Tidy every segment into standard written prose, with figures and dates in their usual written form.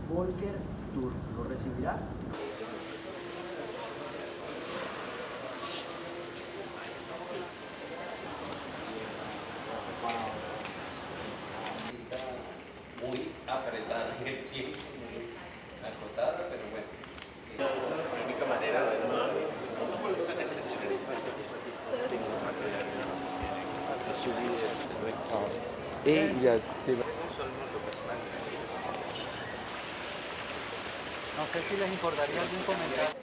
Volker Türk. ¿Lo recibirá? Muy apretada en el tiempo, acotada, pero bueno. La única manera No sé si les importaría algún comentario.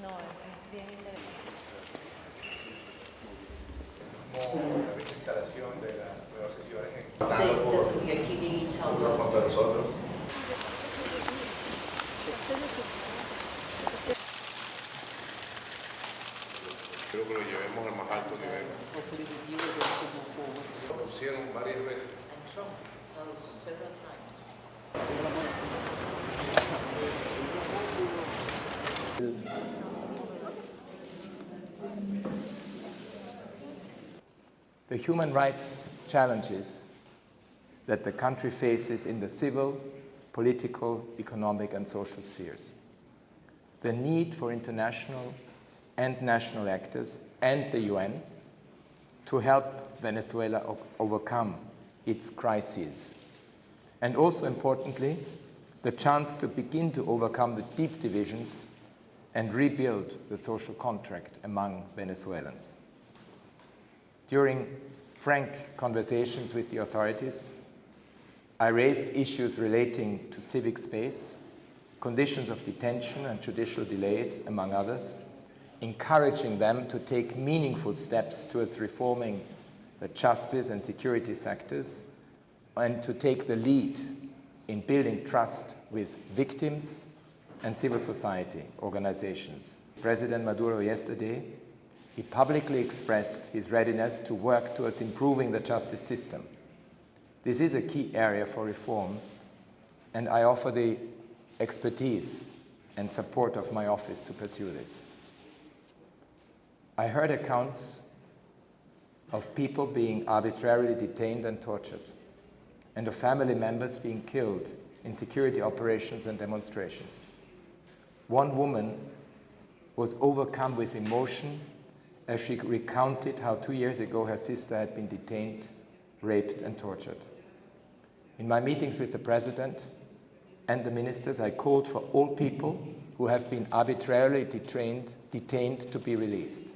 No, es bien interesante. Como la instalación de las nuevas sesiones contra nosotros. Creo que lo llevemos al más alto nivel. Lo hicieron varias veces. The human rights challenges that the country faces in the civil, political, economic, and social spheres. The need for international and national actors and the UN to help Venezuela overcome its crises. And also importantly, the chance to begin to overcome the deep divisions and rebuild the social contract among Venezuelans. During frank conversations with the authorities, I raised issues relating to civic space, conditions of detention and judicial delays, among others, encouraging them to take meaningful steps towards reforming the justice and security sectors and to take the lead in building trust with victims and civil society organizations. President Maduro yesterday, he publicly expressed his readiness to work towards improving the justice system. This is a key area for reform, and I offer the expertise and support of my office to pursue this. I heard accounts of people being arbitrarily detained and tortured, and of family members being killed in security operations and demonstrations. One woman was overcome with emotion as she recounted how 2 years ago her sister had been detained, raped, and tortured. In my meetings with the President and the ministers, I called for all people who have been arbitrarily detained to be released.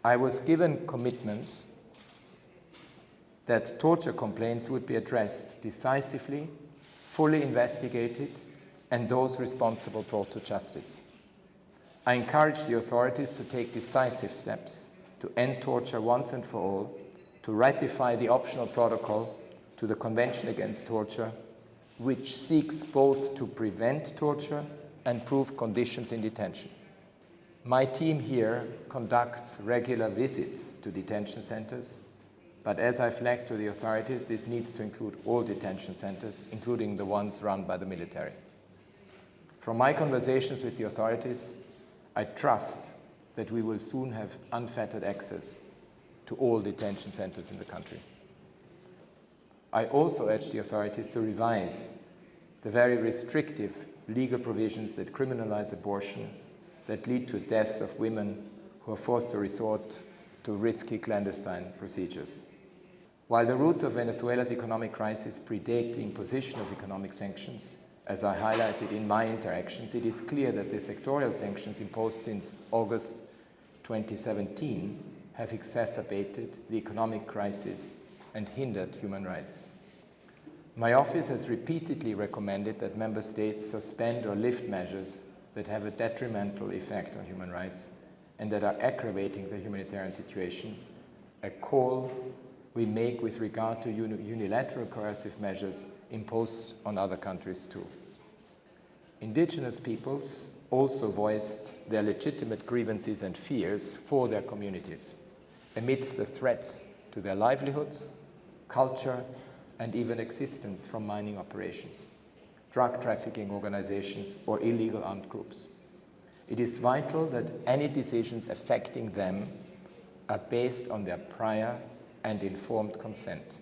I was given commitments that torture complaints would be addressed decisively, fully investigated, and those responsible brought to justice. I encourage the authorities to take decisive steps to end torture once and for all, to ratify the optional protocol to the Convention Against Torture, which seeks both to prevent torture and improve conditions in detention. My team here conducts regular visits to detention centers, but as I flagged to the authorities, this needs to include all detention centers, including the ones run by the military. From my conversations with the authorities, I trust that we will soon have unfettered access to all detention centers in the country. I also urge the authorities to revise the very restrictive legal provisions that criminalize abortion, that lead to deaths of women who are forced to resort to risky clandestine procedures. While the roots of Venezuela's economic crisis predate the imposition of economic sanctions, as I highlighted in my interactions, it is clear that the sectorial sanctions imposed since August 2017 have exacerbated the economic crisis and hindered human rights. My office has repeatedly recommended that member states suspend or lift measures that have a detrimental effect on human rights and that are aggravating the humanitarian situation, a call we make with regard to unilateral coercive measures imposed on other countries too. Indigenous peoples also voiced their legitimate grievances and fears for their communities amidst the threats to their livelihoods, culture, and even existence from mining operations, drug trafficking organizations, or illegal armed groups. It is vital that any decisions affecting them are based on their prior and informed consent.